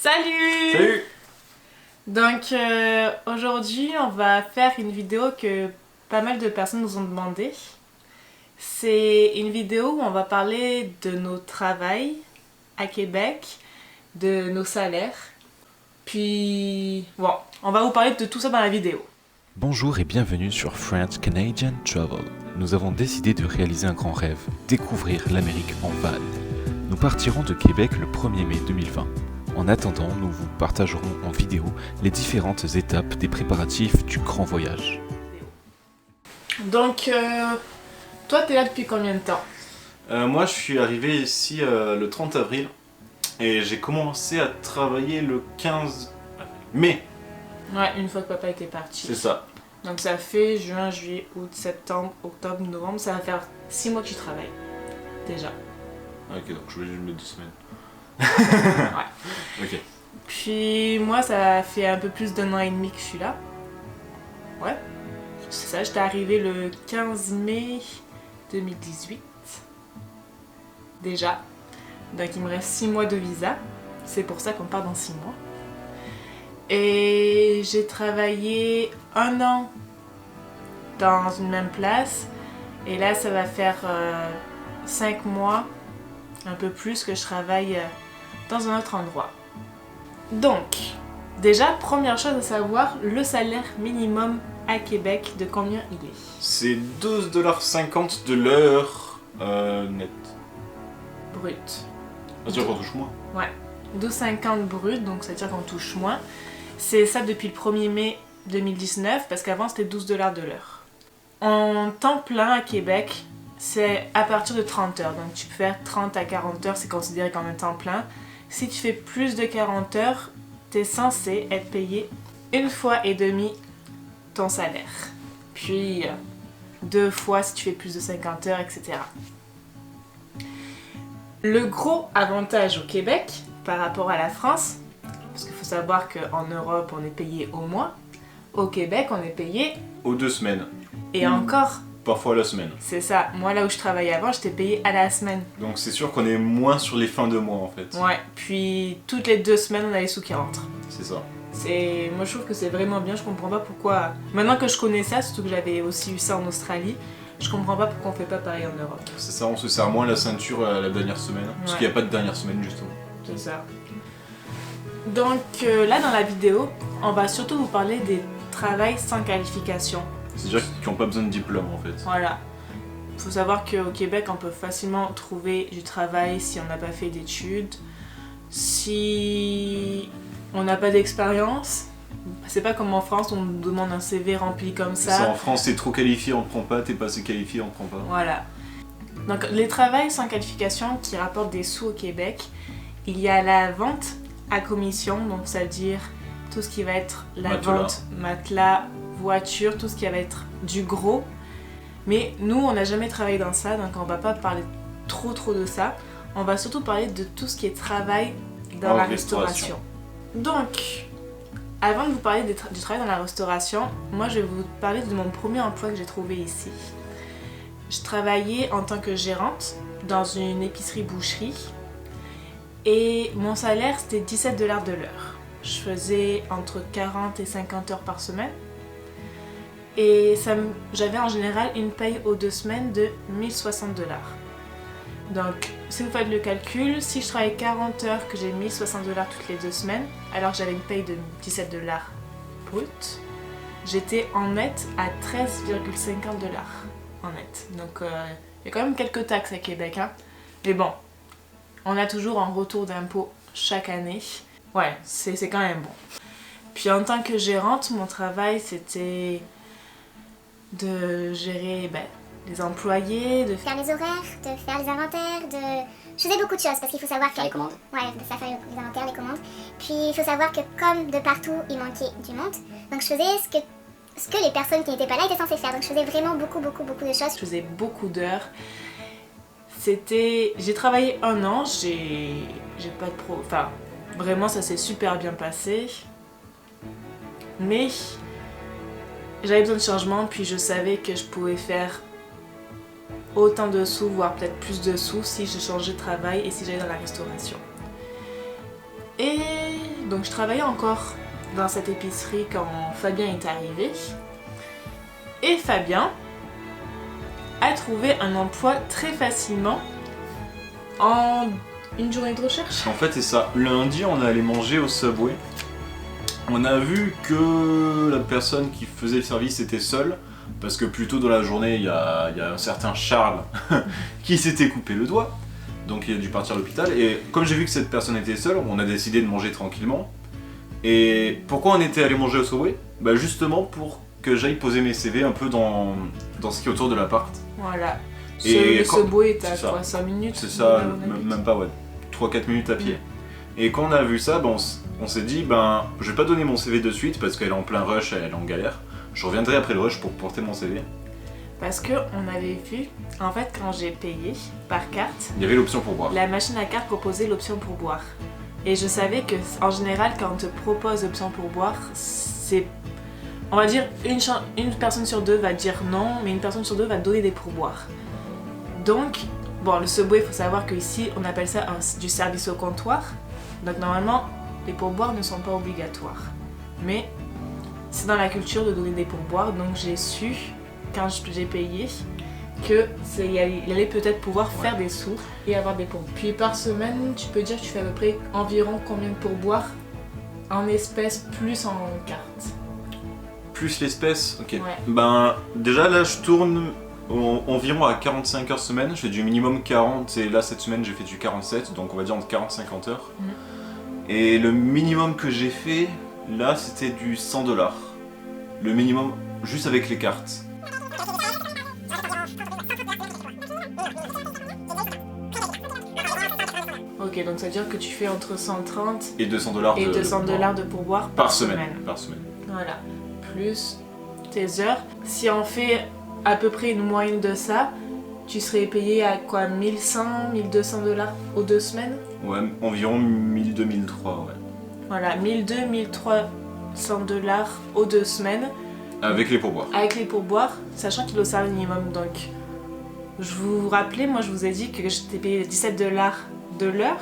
Salut! Salut! Donc aujourd'hui on va faire une vidéo que pas mal de personnes nous ont demandé. C'est une vidéo où on va parler de nos travails à Québec, de nos salaires. Puis bon, on va vous parler de tout ça dans la vidéo. Bonjour et bienvenue sur French Canadian Travel. Nous avons décidé de réaliser un grand rêve, découvrir l'Amérique en van. Nous partirons de Québec le 1er mai 2020. En attendant, nous vous partagerons en vidéo les différentes étapes des préparatifs du grand voyage. Donc toi t'es là depuis combien de temps? Moi je suis arrivé ici le 30 avril et j'ai commencé à travailler le 15 mai. Ouais, une fois que papa était parti. C'est ça. Donc ça fait juin, juillet, août, septembre, octobre, novembre, ça va faire 6 mois que tu travailles. Déjà. Ok, donc je vais juste mettre 2 semaines. Ouais. Ok. Puis moi ça fait un peu plus d'1 an et demi que je suis là. Ouais. C'est ça, j'étais arrivée le 15 mai 2018. Déjà. Donc il me reste 6 mois de visa. C'est pour ça qu'on part dans 6 mois. Et j'ai travaillé 1 an dans une même place. Et là ça va faire 5 mois, un peu plus, que je travaille dans un autre endroit. Donc, déjà, première chose à savoir, le salaire minimum à Québec, de combien il est? C'est 12,50$ de l'heure net. Brut. Ça veut dire qu'on touche moins. Ouais. 12,50 brut, donc ça veut dire qu'on touche moins. C'est ça depuis le 1er mai 2019, parce qu'avant c'était 12$ de l'heure. En temps plein à Québec, c'est à partir de 30 heures. Donc tu peux faire 30 à 40 heures, c'est considéré comme un temps plein. Si tu fais plus de 40 heures, t'es censé être payé 1,5 fois ton salaire. Puis 2 fois si tu fais plus de 50 heures, etc. Le gros avantage au Québec par rapport à la France, parce qu'il faut savoir qu'en Europe on est payé au mois, au Québec on est payé Aux 2 semaines. et encore. Parfois à la semaine. C'est ça, moi là où je travaillais avant j'étais payée à la semaine. Donc c'est sûr qu'on est moins sur les fins de mois en fait. Ouais, puis toutes les 2 semaines on a les sous qui rentrent. C'est ça. Moi je trouve que c'est vraiment bien, je comprends pas pourquoi. Maintenant que je connais ça, surtout que j'avais aussi eu ça en Australie, je comprends pas pourquoi on fait pas pareil en Europe. C'est ça, on se serre moins la ceinture la dernière semaine. Parce Ouais. qu'il n'y a pas de dernière semaine justement. C'est ça. Donc là dans la vidéo, on va surtout vous parler des travails sans qualification. C'est-à-dire qu'ils n'ont pas besoin de diplôme en fait. Voilà. Il faut savoir qu'au Québec, on peut facilement trouver du travail si on n'a pas fait d'études, si on n'a pas d'expérience. C'est pas comme en France, on nous demande un CV rempli comme C'est ça, ça. en France, t'es trop qualifié, on te prend pas, t'es pas assez qualifié, on te prend pas. Voilà. Donc les travails sans qualification qui rapportent des sous au Québec, il y a la vente à commission, donc ça veut dire tout ce qui va être la vente, matelas, voiture, tout ce qui va être du gros. Mais nous, on n'a jamais travaillé dans ça, donc on va pas parler trop de ça. On va surtout parler de tout ce qui est travail dans la restauration. Donc, avant de vous parler du travail dans la restauration, moi je vais vous parler de mon premier emploi que j'ai trouvé ici. Je travaillais en tant que gérante dans une épicerie-boucherie et mon salaire c'était 17$ de l'heure. Je faisais entre 40 et 50 heures par semaine. Et j'avais en général une paye aux 2 semaines de 1 060$. Donc, si vous faites le calcul, si je travaille 40 heures, que j'ai 1 060$ toutes les 2 semaines, alors j'avais une paye de 17$ brut, j'étais en net à 13,50$ en net. Donc, il y a quand même quelques taxes à Québec, hein. Mais bon, on a toujours un retour d'impôt chaque année. Ouais, c'est quand même bon. Puis en tant que gérante, mon travail c'était de gérer les employés, de faire les horaires, de faire les inventaires, Je faisais beaucoup de choses parce qu'il faut savoir que... Faire les commandes. Ouais, de faire les inventaires, les commandes. Puis il faut savoir que comme de partout il manquait du monde, donc je faisais ce que les personnes qui n'étaient pas là étaient censées faire. Donc je faisais vraiment beaucoup de choses. Je faisais beaucoup d'heures. J'ai travaillé 1 an, j'ai pas de enfin vraiment ça s'est super bien passé. Mais j'avais besoin de changement, puis je savais que je pouvais faire autant de sous, voire peut-être plus de sous si je changeais de travail et si j'allais dans la restauration. Et Donc je travaillais encore dans cette épicerie quand Fabien est arrivé. Et Fabien a trouvé un emploi très facilement en une journée de recherche. En fait, c'est ça. Lundi, on est allé manger au Subway. On a vu que la personne qui faisait le service était seule. Parce que plus tôt dans la journée, il y a un certain Charles qui s'était coupé le doigt. Donc il a dû partir à l'hôpital. Et comme j'ai vu que cette personne était seule, on a décidé de manger tranquillement. Et pourquoi on était allé manger au Subway ? Bah justement pour que j'aille poser mes CV un peu dans ce qui est autour de l'appart. Voilà. Et le Subway est à c'est ça. quoi, 5 minutes? C'est ça, là où on habite. même pas, ouais. 3-4 minutes à pied. Et quand on a vu ça, on s'est dit, je vais pas donner mon CV de suite parce qu'elle est en plein rush, elle est en galère. Je reviendrai après le rush pour porter mon CV. Parce que on avait vu, en fait, quand j'ai payé par carte, Il y avait l'option pour boire. la machine à carte proposait l'option pour boire. Et je savais que, en général, quand on te propose l'option pour boire, c'est. On va dire, une personne sur deux va dire non, mais une personne sur deux va donner des pourboires. Donc, bon, le Subway, il faut savoir qu'ici, on appelle ça du service au comptoir. Donc, normalement, les pourboires ne sont pas obligatoires. Mais c'est dans la culture de donner des pourboires, donc j'ai su, quand j'ai payé, qu'il allait peut-être pouvoir faire des sous et avoir des pourboires. Puis par semaine, tu peux dire que tu fais à peu près environ combien de pourboires en espèces plus en carte. Plus l'espèce, ok. Ouais. Déjà là, je tourne environ à 45 heures semaine. Je fais du minimum 40, et là cette semaine j'ai fait du 47, donc on va dire entre 40 et 50 heures. Et le minimum que j'ai fait, là c'était du 100$. Le minimum, juste avec les cartes. Ok, donc ça veut dire que tu fais entre 130 Et 200$ et 200$ de pourboire par semaine. Par semaine. Voilà. Plus tes heures. Si on fait à peu près une moyenne de ça, tu serais payé à quoi, 1100, 1200$ aux 2 semaines? Ouais, environ 1200, 1300, ouais. Voilà, 1200, 1300$ aux 2 semaines. Avec les pourboires. Avec les pourboires, sachant qu'il est au salaire minimum. Donc, je vous rappelais, moi je vous ai dit que j'étais payé 17$ de l'heure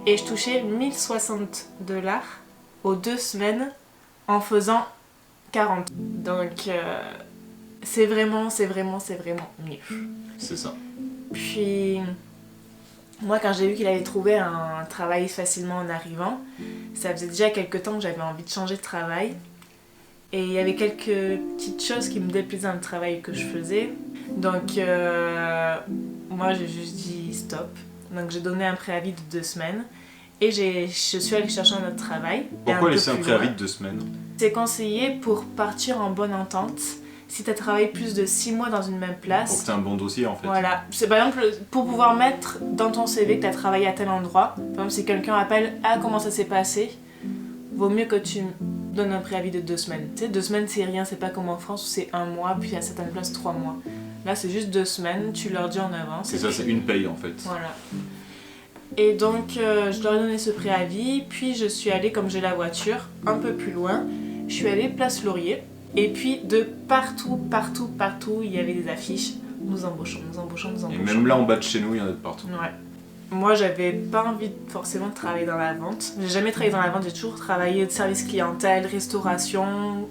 et je touchais 1060$ aux 2 semaines en faisant 40. Donc, c'est vraiment mieux. C'est ça. Puis, moi quand j'ai vu qu'il avait trouvé un travail facilement en arrivant, ça faisait déjà quelques temps que j'avais envie de changer de travail. Et il y avait quelques petites choses qui me déplaisaient dans le travail que je faisais. Donc, moi j'ai juste dit stop. Donc j'ai donné un préavis de 2 semaines. Et je suis allée chercher un autre travail. Pourquoi laisser un préavis de 2 semaines ? C'est conseillé pour partir en bonne entente si tu as travaillé plus de 6 mois dans une même place. Pour que tu aies un bon dossier en fait. Voilà. C'est par exemple pour pouvoir mettre dans ton CV que tu as travaillé à tel endroit. Par exemple, si quelqu'un appelle « Ah, comment ça s'est passé ?» Vaut mieux que tu donnes un préavis de 2 semaines. Tu sais, 2 semaines c'est rien, c'est pas comme en France où c'est 1 mois, puis à certaines places 3 mois. Là c'est juste 2 semaines, tu leur dis en avance. C'est ça, c'est une paye en fait. Voilà. Et donc, je leur ai donné ce préavis, puis je suis allée, comme j'ai la voiture, un peu plus loin. Je suis allée place Laurier, et puis de partout, il y avait des affiches. Nous embauchons. Et même là en bas de chez nous, il y en a de partout. Ouais. Moi, j'avais pas envie forcément de travailler dans la vente. J'ai jamais travaillé dans la vente, j'ai toujours travaillé de service clientèle, restauration.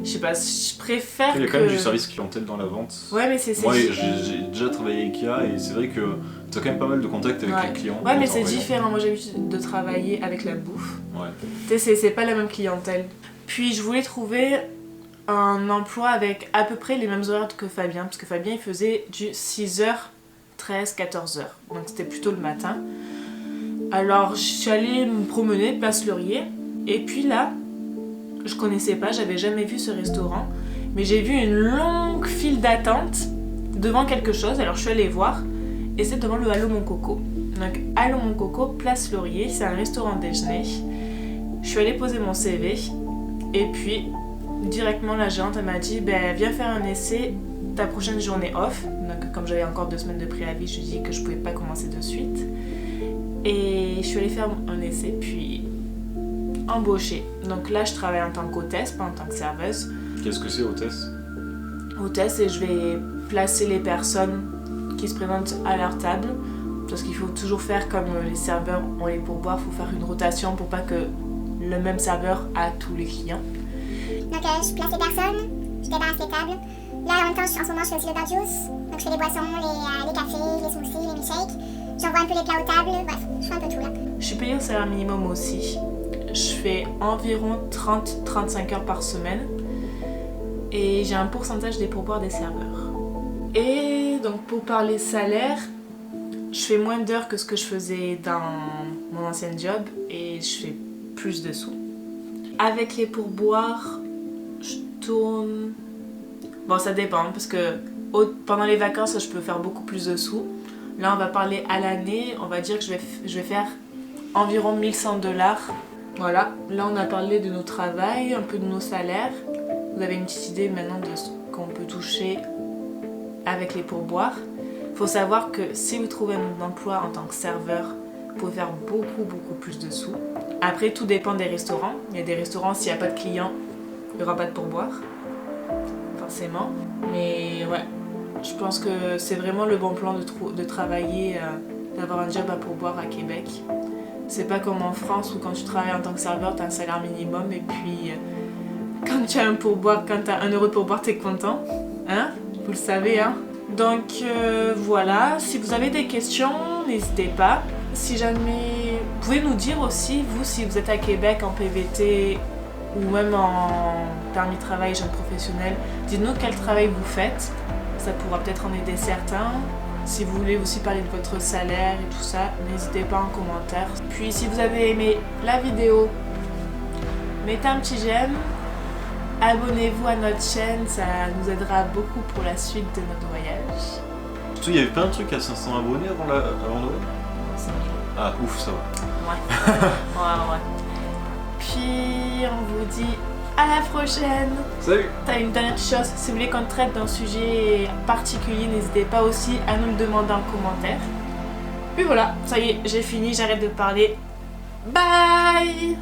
Je sais pas, je préfère Il y a quand même du service clientèle dans la vente. Ouais, mais c'est... Moi, j'ai déjà travaillé avec Ikea et c'est vrai que tu as quand même pas mal de contacts avec les clients. Ouais, mais c'est différent. Moi, j'ai l'habitude de travailler avec la bouffe. Ouais. Tu sais, c'est pas la même clientèle. Puis, je voulais trouver un emploi avec à peu près les mêmes horaires que Fabien, parce que Fabien, il faisait du 6h, 13, 14h. Donc, c'était plutôt le matin. Alors, je suis allée me promener, place Laurier. Et puis là, je connaissais pas, j'avais jamais vu ce restaurant. Mais j'ai vu une longue file d'attente devant quelque chose. Alors, je suis allée voir. Et c'est devant le Allô Mon Coco. Donc, Allô Mon Coco, place Laurier. C'est un restaurant déjeuner. Je suis allée poser mon CV. Et puis, directement, la gérante, elle m'a dit, viens faire un essai ta prochaine journée off. Donc, comme j'avais encore 2 semaines de préavis, je lui ai dit que je pouvais pas commencer de suite. Et je suis allée faire un essai, puis embauchée. Donc là, je travaille en tant qu'hôtesse, pas en tant que serveuse. Qu'est-ce que c'est, hôtesse ? Hôtesse, et je vais placer les personnes qui se présentent à leur table. Parce qu'il faut toujours faire comme les serveurs ont les pourboires, il faut faire une rotation pour pas que le même serveur à tous les clients. Donc je place les personnes, je débarrasse les tables. Là en même temps, en ce moment je fais aussi le bar juice. Donc je fais les boissons, les cafés, les smoothies, les milkshakes. J'envoie un peu les plats aux tables, bref, je fais un peu tout là. Je suis payée au salaire minimum aussi. Je fais environ 30-35 heures par semaine. Et j'ai un pourcentage des pourboires des serveurs. Et donc pour parler salaire, je fais moins d'heures que ce que je faisais dans mon ancien job et je fais plus de sous. Avec les pourboires, je tourne... Bon, ça dépend parce que pendant les vacances, je peux faire beaucoup plus de sous. Là, on va parler à l'année. On va dire que je vais faire environ 1100 $. Voilà. Là, on a parlé de nos travails, un peu de nos salaires. Vous avez une petite idée maintenant de ce qu'on peut toucher avec les pourboires. Il faut savoir que si vous trouvez un emploi en tant que serveur, vous pouvez faire beaucoup plus de sous. Après, tout dépend des restaurants. Il y a des restaurants, s'il n'y a pas de clients, il n'y aura pas de pourboire. Forcément. Mais ouais, je pense que c'est vraiment le bon plan de travailler, d'avoir un job à pourboire à Québec. C'est pas comme en France où quand tu travailles en tant que serveur, tu as un salaire minimum et puis quand tu as un pourboire, quand tu as 1 € de pourboire, tu es content. Hein? Vous le savez, hein? Donc voilà, si vous avez des questions, n'hésitez pas. Si jamais... Vous pouvez nous dire aussi, vous, si vous êtes à Québec en PVT ou même en permis de travail jeune professionnel, dites-nous quel travail vous faites. Ça pourra peut-être en aider certains. Si vous voulez aussi parler de votre salaire et tout ça, n'hésitez pas en commentaire. Puis si vous avez aimé la vidéo, mettez un petit j'aime. Abonnez-vous à notre chaîne, ça nous aidera beaucoup pour la suite de notre voyage. Surtout, il y avait plein de trucs à 500 abonnés avant Noël. Ah, ouf, ça va. Ouais. Puis, on vous dit à la prochaine. Salut! T'as une dernière chose, si vous voulez qu'on traite d'un sujet particulier, n'hésitez pas aussi à nous le demander en commentaire. Puis voilà, ça y est, j'ai fini, j'arrête de parler. Bye!